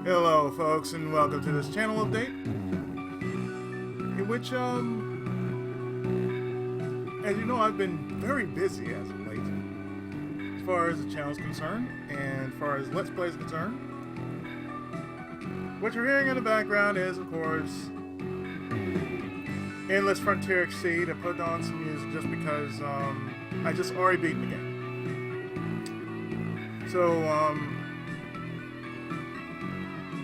Hello folks and welcome to this channel update in which as you know, I've been very busy as of late as far as the channel is concerned and as far as Let's Play is concerned. What you're hearing in the background is, of course, Endless Frontier Exceed. I put on some music just because I just already beaten the game. So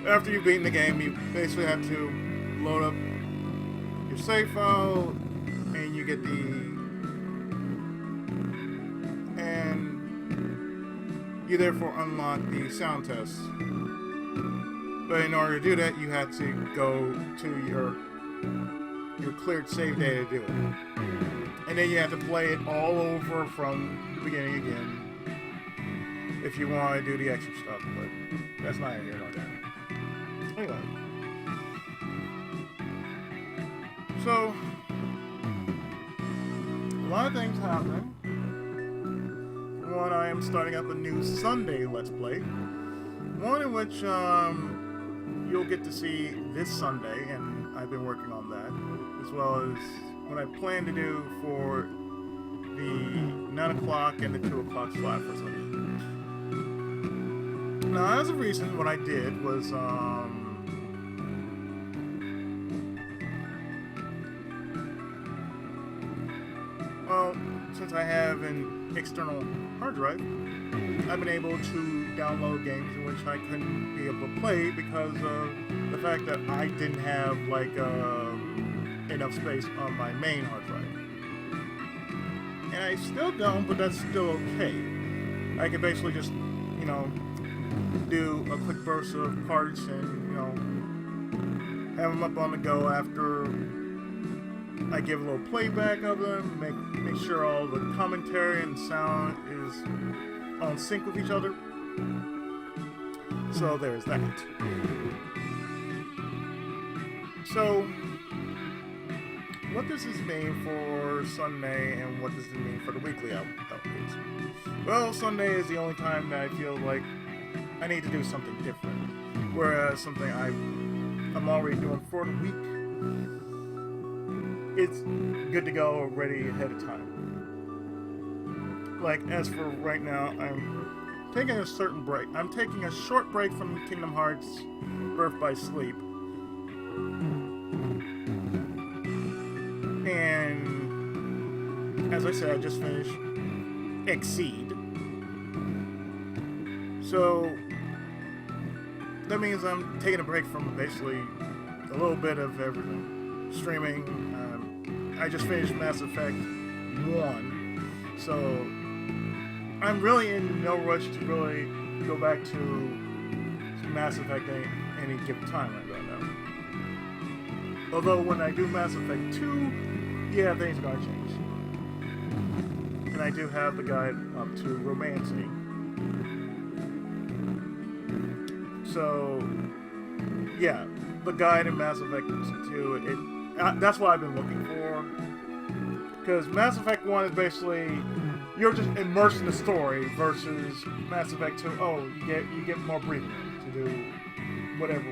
after you've beaten the game, you basically have to load up your save file, and you get you therefore unlock the sound test. But in order to do that, you have to go to your cleared save data to do it. And then you have to play it all over from the beginning again if you want to do the extra stuff, but that's not here nor there. Anyway. So, a lot of things happening. One, I am starting up a new Sunday Let's Play. One in which you'll get to see this Sunday, and I've been working on that, as well as what I plan to do for the 9 o'clock and the 2 o'clock slot for Sunday. Now, as of recent, what I did was, well, since I have an external hard drive, I've been able to download games in which I couldn't be able to play because of the fact that I didn't have, like, enough space on my main hard drive. And I still don't, but that's still okay. I can basically just, you know, do a quick burst of parts and, you know, have them up on the go after I give a little playback of them, make sure all the commentary and sound is on sync with each other. So there's that. So, what does this mean for Sunday and what does it mean for the weekly updates? Well, Sunday is the only time that I feel like I need to do something different. Whereas something I'm already doing for the week, it's good to go already ahead of time. Like, as for right now, I'm taking a certain break. I'm taking a short break from Kingdom Hearts Birth by Sleep. And, as I said, I just finished Exceed. So, that means I'm taking a break from basically a little bit of everything. Streaming. I just finished Mass Effect 1. So, I'm really in no rush to really go back to Mass Effect any given time right now. Although when I do Mass Effect 2, yeah, things are going to change. And I do have the guide up to romancing. So, yeah, the guide in Mass Effect 2, that's what I've been looking for. Because Mass Effect 1 is basically, you're just immersed in the story, versus Mass Effect 2, oh, you get more breathing room to do whatever.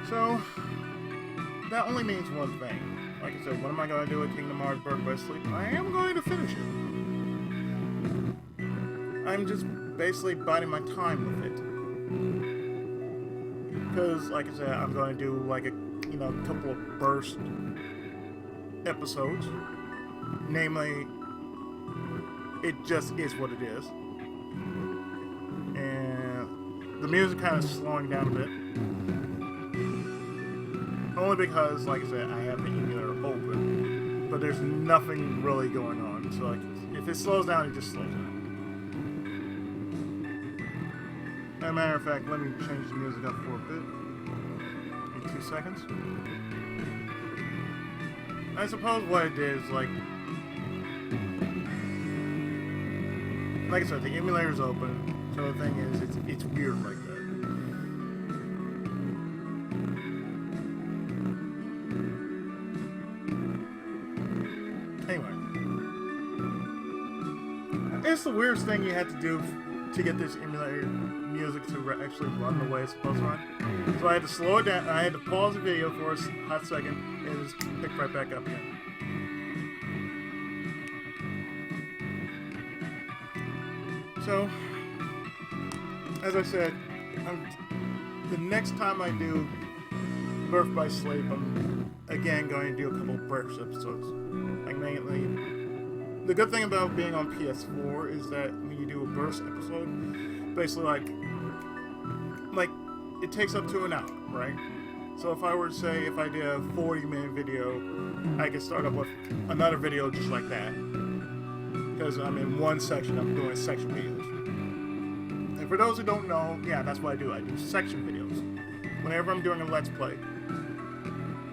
So, that only means one thing. Like I said, what am I going to do with Kingdom Hearts Birth by Sleep? I am going to finish it. I'm just basically biding my time with it. Because, like I said, I'm going to do like a couple of burst episodes. Namely, it just is what it is. And the music kind of slowing down a bit. Only because, like I said, I have the emulator open. But there's nothing really going on. So like, if it slows down, it just slows down. As a matter of fact, let me change the music up for a bit. In 2 seconds. I suppose what it is, like I said, the emulator is open, so the thing is, it's weird like that. Anyway, it's the weirdest thing you have to do to get this emulator music to actually run the way it's supposed to run. So I had to slow it down. I had to pause the video for a hot second and just pick right back up again. So, as I said, the next time I do Birth by Sleep, I'm again going to do a couple burst episodes. Like mainly, the good thing about being on PS4 is that when you do a burst episode, basically like it takes up to an hour, right? So if I were to say if I did a 40-minute video, I could start up with another video just like that. Because I'm in one section, I'm doing section videos. And for those who don't know, yeah, that's what I do. I do section videos. Whenever I'm doing a Let's Play,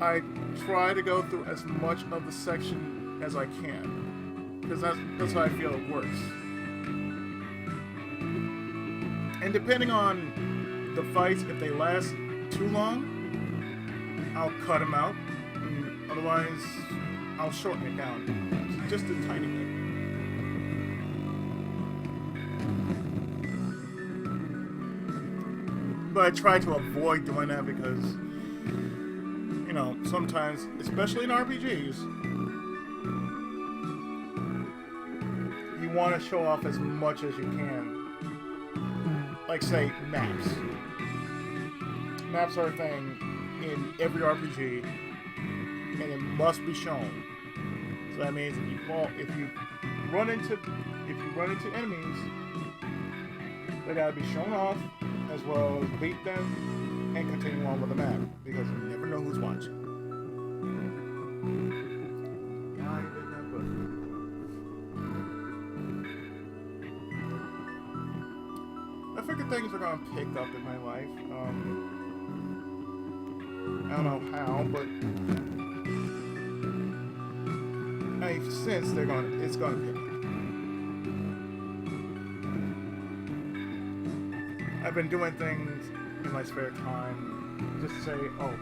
I try to go through as much of the section as I can. Because that's how I feel it works. And depending on the fights, if they last too long, I'll cut them out. And otherwise, I'll shorten it down just a tiny bit. But I try to avoid doing that because, you know, sometimes, especially in RPGs, you want to show off as much as you can. Like, say, maps. Maps are a thing in every RPG, and it must be shown. So that means if you run into enemies, they gotta be shown off, as well as beat them and continue on with the map, because you never know who's watching. I figure things are gonna pick up in my life. I don't know how, but I've sensed it's gonna pick up. I've been doing things in my spare time just to say, oh,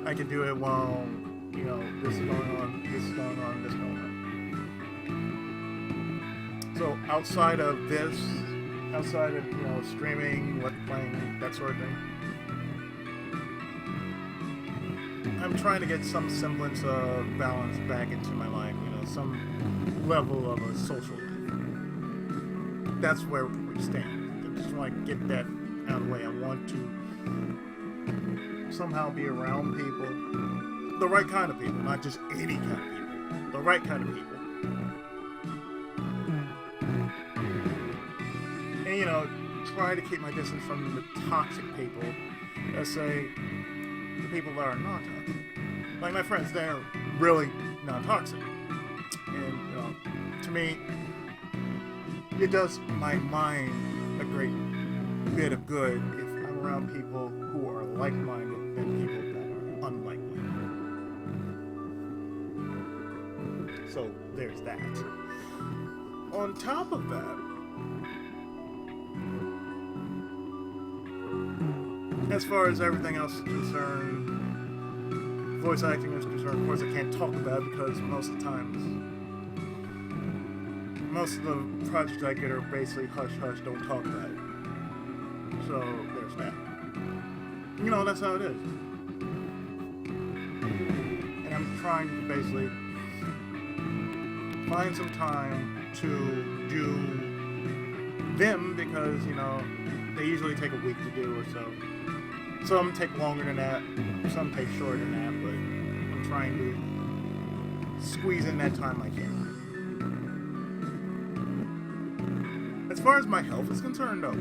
I can do it while, you know, this is going on, this is going on, this is going on. So outside of, you know, streaming, playing, that sort of thing, I'm trying to get some semblance of balance back into my life, you know, some level of a social life. That's where we stand. I just want to get that out of the way. I want to somehow be around people, the right kind of people, not just any kind of people, the right kind of people. And, you know, try to keep my distance from the toxic people. Let's say the people that are not toxic. Like my friends, they're really not toxic. And, you know, to me, it does my mind a great bit of good if I'm around people who are like-minded than people that are unlike-minded. So there's that. On top of that, as far as everything else is concerned, voice acting is concerned, of course I can't talk about it because most of the times, most of the projects I get are basically hush hush, don't talk about it. So there's that. You know, that's how it is. And I'm trying to basically find some time to do them because, you know, they usually take a week to do or so. Some take longer than that, some take shorter than that, but I'm trying to squeeze in that time I can. As far as my health is concerned, though,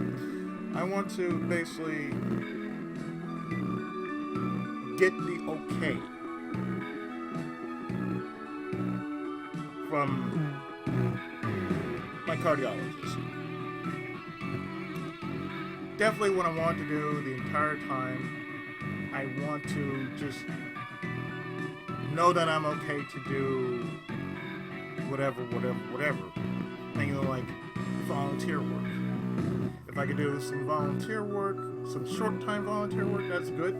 I want to basically get the okay from my cardiologist. Definitely what I want to do the entire time, I want to just know that I'm okay to do whatever. And, you know, like volunteer work. If I could do some volunteer work, some short-time volunteer work, that's good.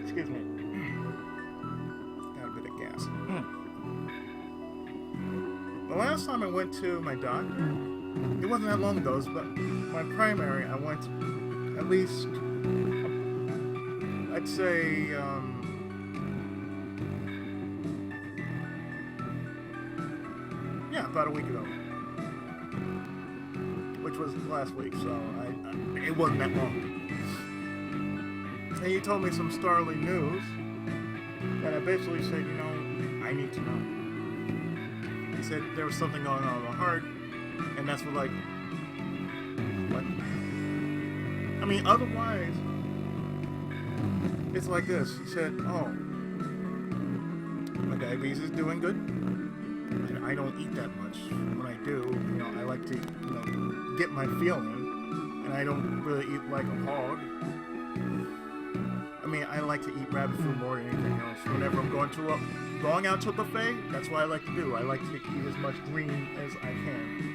Excuse me. Got a bit of gas. last time I went to my doctor, it wasn't that long ago, but my primary, I went at least, I'd say, about a week ago, which was last week, so it wasn't that long. And he told me some startling news that I basically said, I need to know. He said there was something going on with my heart, and that's what, otherwise, it's like this. He said, my diabetes is doing good. And I don't eat that much. When I do, I like to, get my feeling, and I don't really eat like a hog. I like to eat rabbit food more than anything else. Whenever I'm going out to a buffet, that's what I like to do. I like to eat as much green as I can,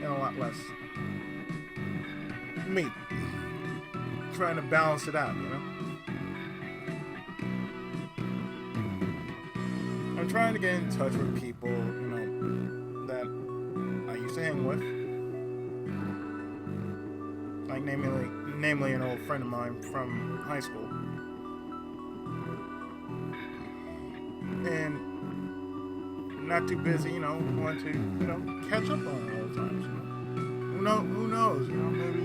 and a lot less meat. Trying to balance it out, I'm trying to get in touch with people, that I used to hang with. Like, namely an old friend of mine from high school. And not too busy, want to, catch up on all the times. Who knows, maybe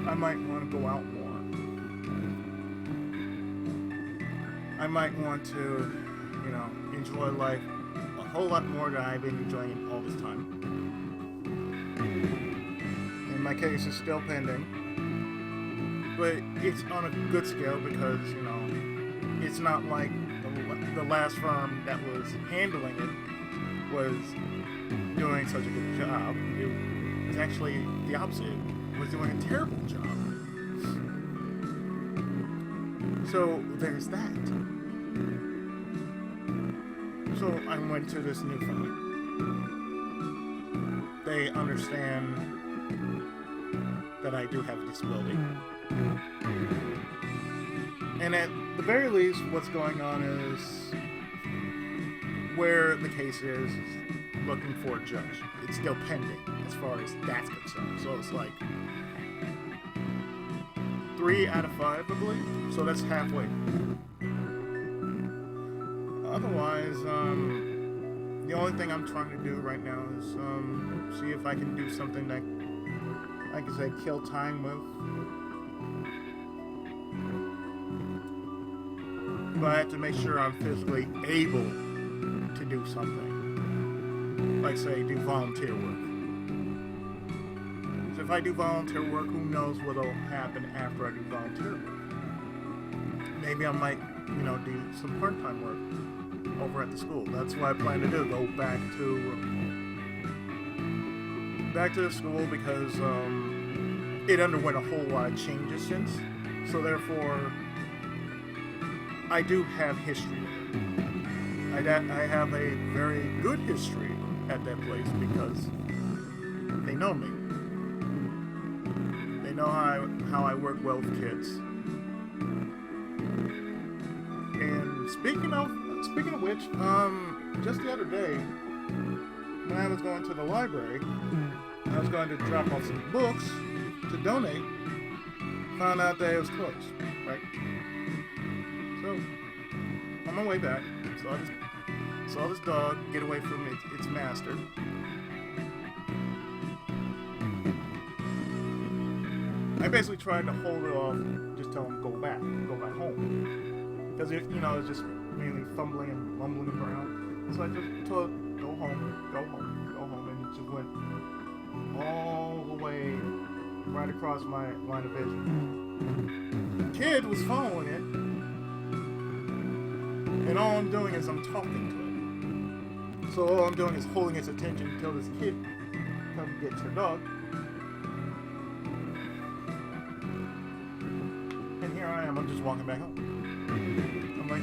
I might want to go out more. I might want to, enjoy life a whole lot more than I've been enjoying it all this time. And my case is still pending, but it's on a good scale because, it's not like the last firm that was handling it was doing such a good job. It was actually the opposite. It was doing a terrible job. So there's that. So I went to this new firm. They understand that I do have a disability. And at the very least, what's going on is where the case is looking for a judge. It's still pending as far as that's concerned. So it's like 3 out of 5, I believe. So that's halfway. Otherwise, the only thing I'm trying to do right now is see if I can do something that I can say kill time with. But I have to make sure I'm physically able to do something. Like, say, do volunteer work. So if I do volunteer work, who knows what will happen after I do volunteer work. Maybe I might, do some part-time work over at the school. That's what I plan to do. Go back to the school because it underwent a whole lot of changes since. So therefore, I do have history there. I have a very good history at that place because they know me. They know how I work well with kids. And speaking of which, just the other day, when I was going to the library, I was going to drop off some books to donate, found out that it was closed, right? So, on my way back, saw this dog get away from its master. I basically tried to hold it off, just tell him go back home. Because it's just mainly fumbling and mumbling around. So I just told it, go home, and it just went all the way right across my line of vision. The kid was following it, and all I'm doing is I'm talking to it. So all I'm doing is holding its attention until this kid comes and gets her dog. And here I am, I'm just walking back home. I'm like,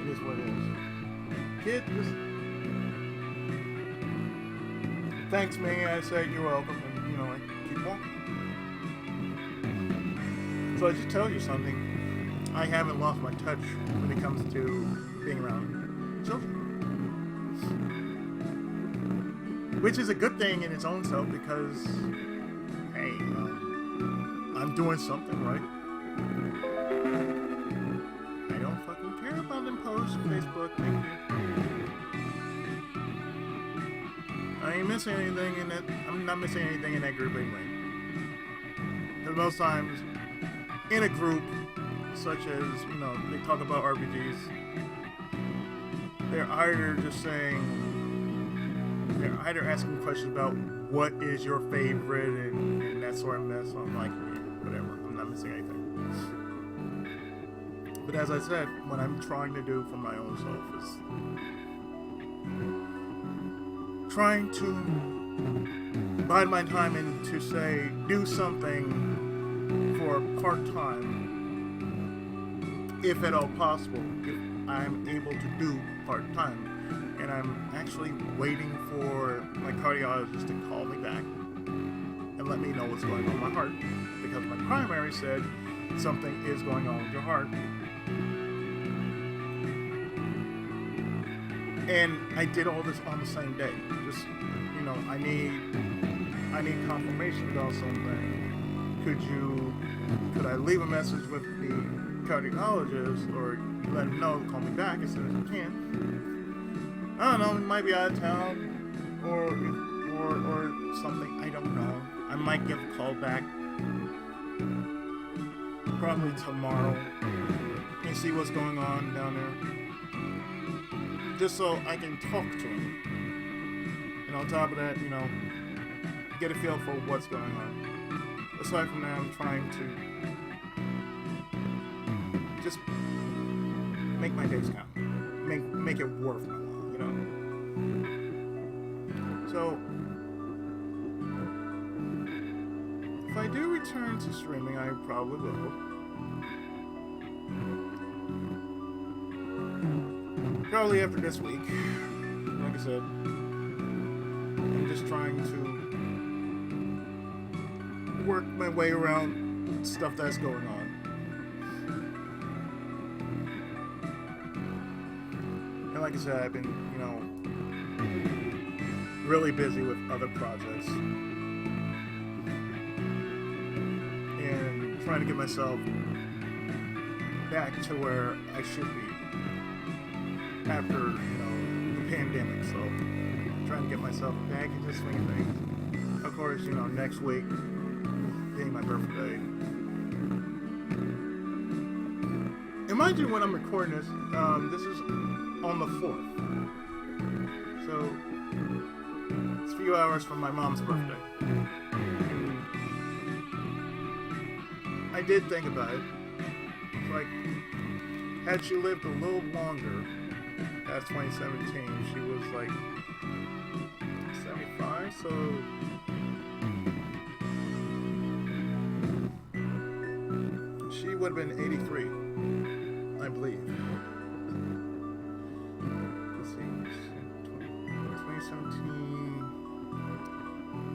it is what it is. Kid just thanks me, I say you're welcome, and I keep walking. So I just tell you something, I haven't lost my touch when it comes to being around children. which is a good thing in its own self because, hey, I'm doing something right. I don't fucking care about them posts, Facebook, thank you. I ain't missing anything in that. I'm not missing anything in that group anyway. Because most times, in a group, such as, they talk about RPGs, they're either asking questions about what is your favorite and that sort of mess. So I'm like, whatever, I'm not missing anything. But as I said, what I'm trying to do for my own self is trying to bide my time and to say, do something for part-time, if at all possible, if I'm able to do part-time. And I'm actually waiting for my cardiologist to call me back and let me know what's going on with my heart, because my primary said something is going on with your heart. And I did all this on the same day. Just, I need confirmation about something. Could I leave a message with the cardiologist, or let him know, call me back as soon as you can? I don't know, he might be out of town, or something, I don't know. I might give a call back probably tomorrow and see what's going on down there, just so I can talk to him. And on top of that, get a feel for what's going on. Aside from that, I'm trying to just make my days count, make it worth my while. So, if I do return to streaming, I probably will. Probably after this week. Like I said, I'm just trying to work my way around stuff that's going on. And like I said, I've been, really busy with other projects and trying to get myself back to where I should be after, the pandemic. So trying to get myself back into the swing of things. Of course, next week being my birthday. And mind you, when I'm recording this, this is on the 4th. So it's a few hours from my mom's birthday. And I did think about it. It's like, had she lived a little longer past 2017, she was like 75, so she would have been 83, I believe. Let's see, 2017,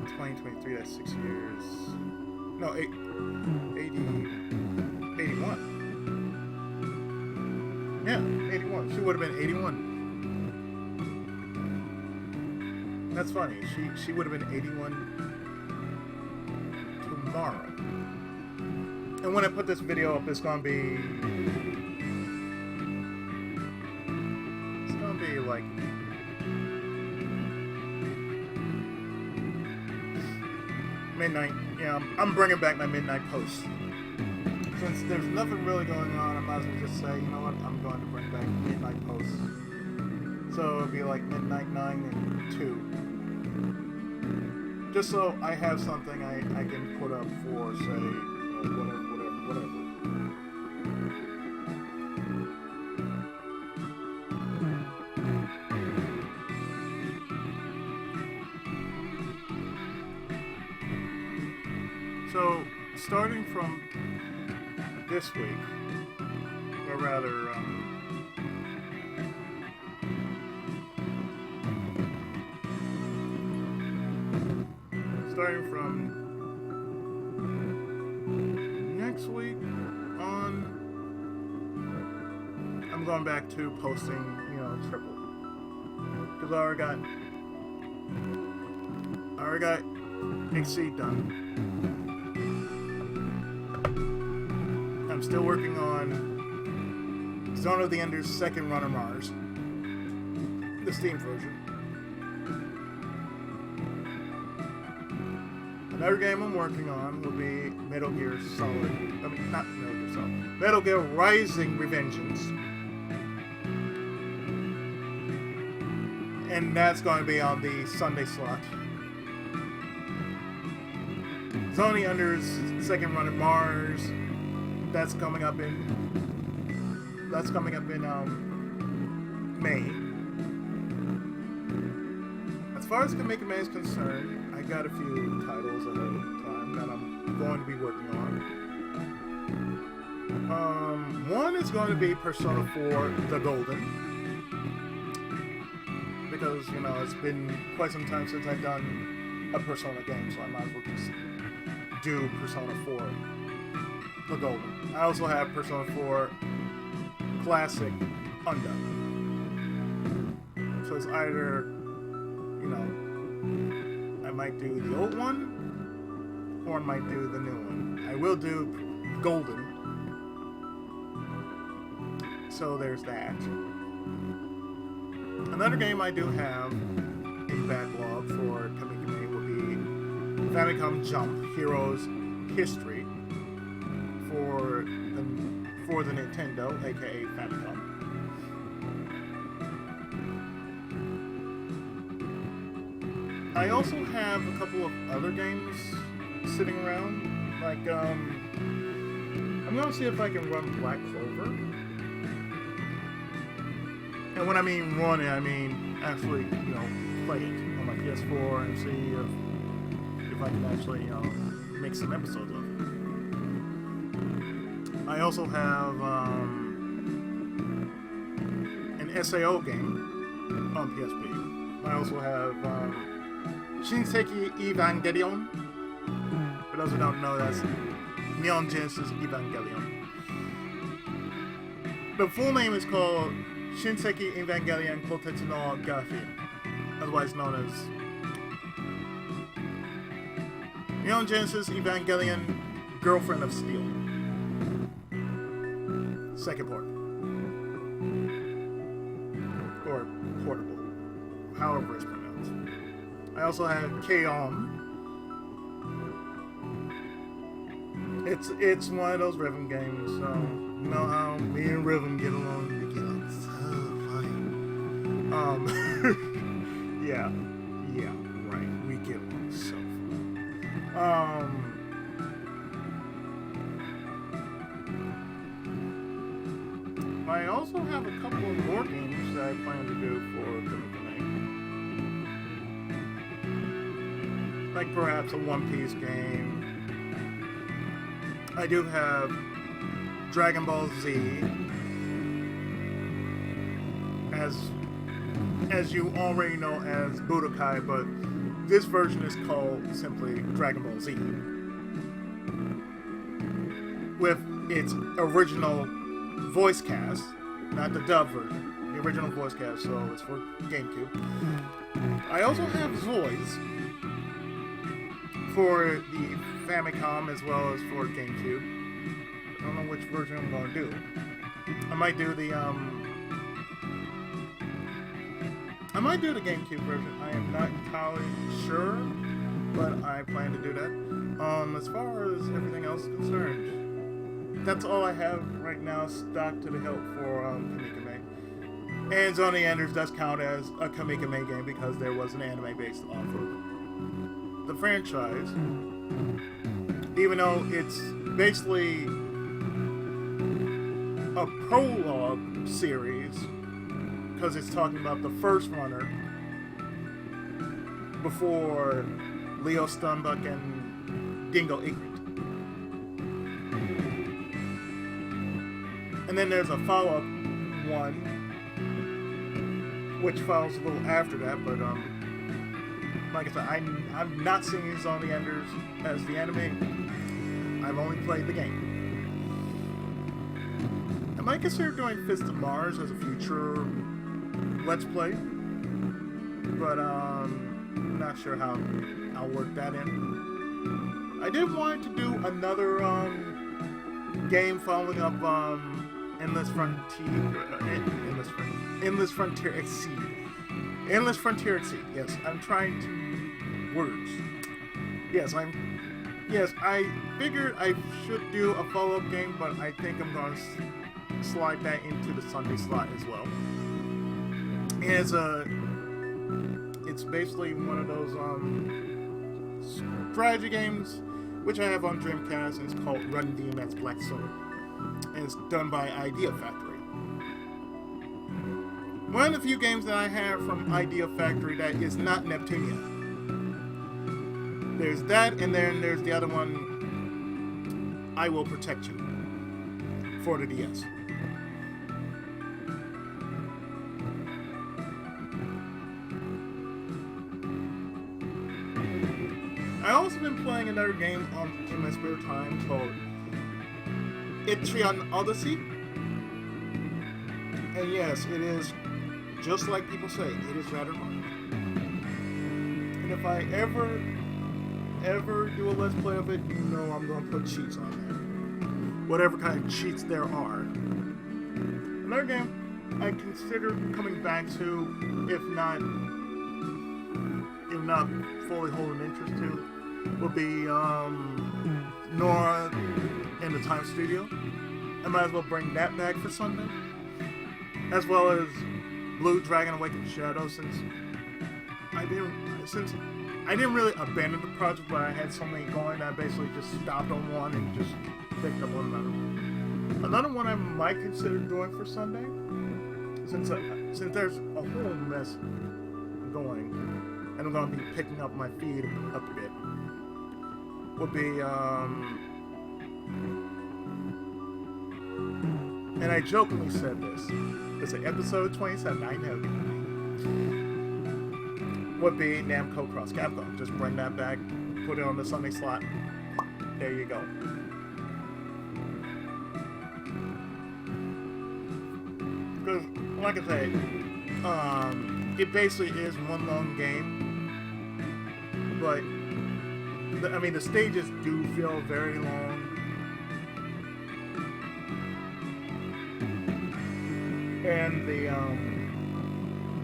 2023, that's 6 years. No, 81. Yeah, 81. She would have been 81. That's funny. She would have been 81 tomorrow. And when I put this video up, it's gonna be like midnight. Yeah, I'm bringing back my midnight post. Since there's nothing really going on, I might as well just say, you know what, I'm going to bring back midnight posts. So it'll be like midnight 9 and 2. Just so I have something I can put up for, say, whatever. So, starting from this week, or rather, starting from next week on, I'm going back to posting, triple. Because I already got I already got Exceed done. I'm still working on Zone of the Ender's second run on Mars, the Steam version. Another game I'm working on will be Metal Gear Solid. I mean, not Metal Gear Solid. Metal Gear Rising Revengeance. And that's going to be on the Sunday slot. Zone of the Ender's second run at Mars. That's coming up in May. As far as Kamika May is concerned, I got a few titles ahead of time that I'm going to be working on. One is going to be Persona 4 The Golden. Because, you know, it's been quite some time since I've done a Persona game, so I might as well just do Persona 4 The Golden. I also have Persona 4 Classic Undone. So it's either, you know, I might do the old one, or I might do the new one. I will do Golden. So there's that. Another game I do have in backlog for Kamika May will be Famicom Jump Heroes History for the Nintendo, aka Famicom. I also have a couple of other games sitting around. Like, I'm gonna see if I can run Black Clover. And when I mean run it, I mean actually, you know, play it on my PS4 and see if I can actually, make some episodes of it. I also have an SAO game on PSP. I also have Shinseki Evangelion. For those who don't know, that's Neon Genesis Evangelion. The full name is called Shinseki Evangelion Kotetsu no Gafi, otherwise known as Neon Genesis Evangelion Girlfriend of Steel. Second part. Or portable, however it's pronounced. I also have K-On! It's one of those rhythm games, so you know how me and Rhythm get along. We get along so fine. Yeah, right. We get along so fine. I also have a couple of more games that I plan to do for Kamika May. Like perhaps a One Piece game. I do have Dragon Ball Z, as you already know as Budokai, but this version is called simply Dragon Ball Z, with its original voice cast, not the dub version, the original voice cast, so it's for GameCube. I also have Zoids for the Famicom as well as for GameCube. I don't know which version I'm going to do. I might do the GameCube version. I am not entirely sure, but I plan to do that. As far as everything else is concerned, that's all I have right now stocked to the hilt for Kamika May. And Zone of the Enders does count as a Kamika May game because there was an anime based off of the franchise. Even though it's basically a prologue series, because it's talking about the first runner before Leo Stumbuck and Dingo Egret. And then there's a follow-up one, which follows a little after that, but like I said, I've not seen Zone of the Enders as the anime. I've only played the game. I might consider doing Fist of Mars as a future Let's Play, but not sure how I'll work that in. I did want to do another game following up Endless Frontier Exceed. Endless Frontier Exceed. Yes, I'm trying to words. Yes, I figured I should do a follow-up game, but I think I'm going to slide that into the Sunday slot as well. It's basically one of those strategy games which I have on Dreamcast, and it's called Run DMX Black Sword, and it's done by Idea Factory. One of the few games that I have from Idea Factory that is not Neptunia. There's that, and then there's the other one, I Will Protect You, for the DS. I also been playing another game in my spare time called Etrian Odyssey. And yes, it is, just like people say, it is rather hard. And if I ever do a Let's Play of it, you know I'm going to put cheats on there. Whatever kind of cheats there are. Another game I consider coming back to, if not fully hold an interest to, would be Nora and the Time Studio. I might as well bring that back for Sunday. As well as Blue Dragon Awakened Shadow, since I didn't really abandon the project, but I had so many going, I basically just stopped on one and just picked up on another one. Another one I might consider doing for Sunday, since there's a whole mess going, and I'm going to be picking up my feed up a bit, would be, and I jokingly said this, it's like episode 27, I know, would be Namco Cross Capcom. Just bring that back, put it on the Sunday slot, there you go. Because, like I say, it basically is one long game, but the stages do feel very long. And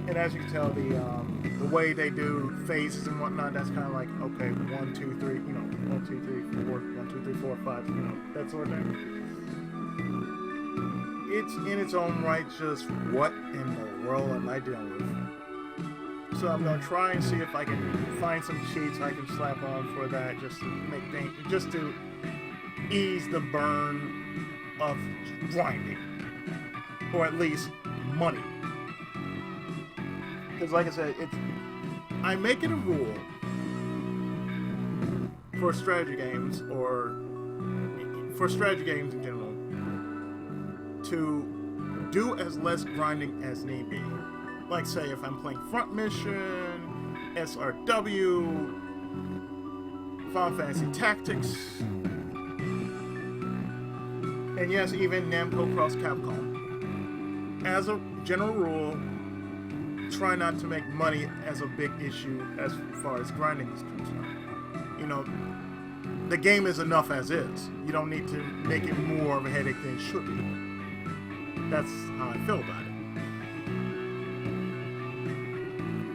and as you can tell, the way they do phases and whatnot, that's kind of like, okay, 1, 2, 3, 1, 2, 3, 4, 1, 2, 3, 4, 5, that sort of thing. It's in its own right, just what in the world am I dealing with? So I'm gonna try and see if I can find some cheats I can slap on for that, just to make things, just to ease the burn of grinding, or at least money. Because, like I said, I make it a rule for strategy games, or for strategy games in general, to do as less grinding as need be. Like, say, if I'm playing Front Mission, SRW, Final Fantasy Tactics, and yes, even Namco Cross Capcom. As a general rule, try not to make money as a big issue as far as grinding is concerned. The game is enough as is. You don't need to make it more of a headache than it should be. That's how I feel about it.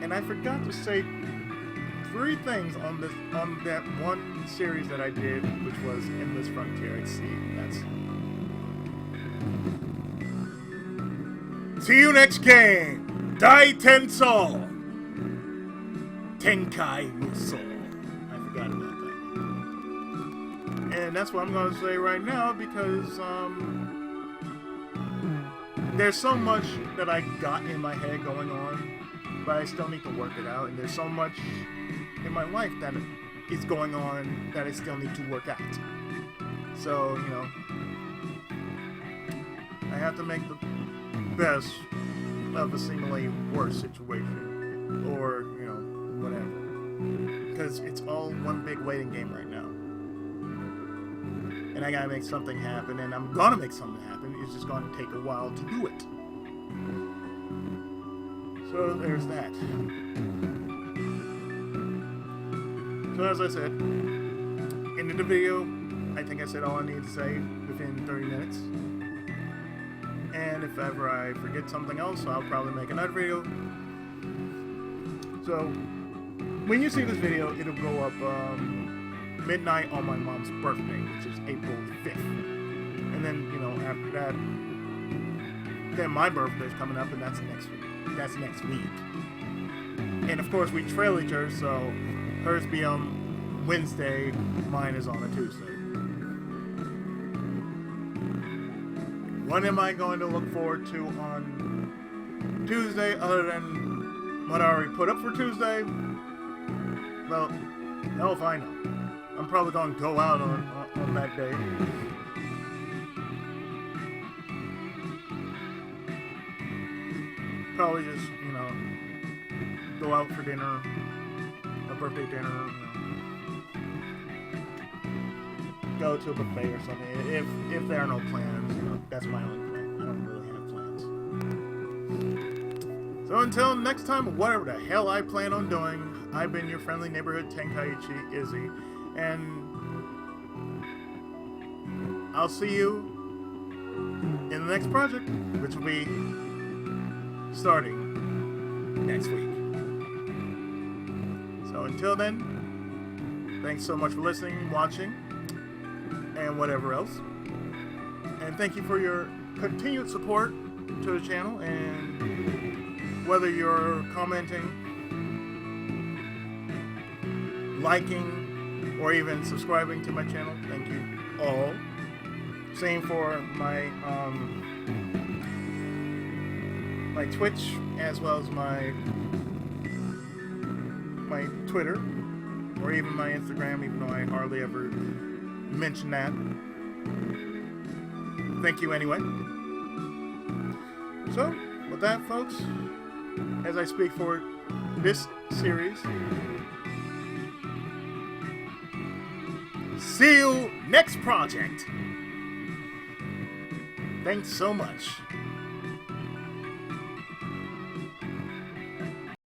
And I forgot to say 3 things on that one series that I did, which was Endless Frontier Exceed. That's. See you next game! Dai Tensou! Tenkai Musou. I forgot about that. And that's what I'm going to say right now, because there's so much that I got in my head going on, but I still need to work it out. And there's so much in my life that is going on that I still need to work out. So, I have to make the best of a seemingly worse situation, or whatever, because it's all one big waiting game right now, and I gotta make something happen, and I'm gonna make something happen. It's just gonna take a while to do it. So there's that. So as I said, ended the video. I think I said all I need to say within 30 minutes. And if ever I forget something else, I'll probably make another video. So when you see this video, it'll go up midnight on my mom's birthday, which is April 5th. And then, you know, after that, then my birthday's coming up, and that's next week. That's next week. And of course, we trail each other, so hers be on Wednesday, mine is on a Tuesday. What am I going to look forward to on Tuesday other than what I already put up for Tuesday? Well, hell if I know. I'm probably going to go out on that day. Probably just, you know, go out for dinner, a birthday dinner, you know, go to a buffet or something. If there are no plans, you know, that's my only plan. I don't really have plans. So until next time, whatever the hell I plan on doing, I've been your friendly neighborhood Tenkaichi Izzy, and I'll see you in the next project, which will be starting next week. So until then, thanks so much for listening, watching, and whatever else. And thank you for your continued support to the channel, and whether you're commenting, liking, or even subscribing to my channel, thank you all. Same for my my Twitch, as well as my Twitter, or even my Instagram, even though I hardly ever mention that. Thank you anyway. So, with that, folks, as I speak for this series, see you next project. Thanks so much.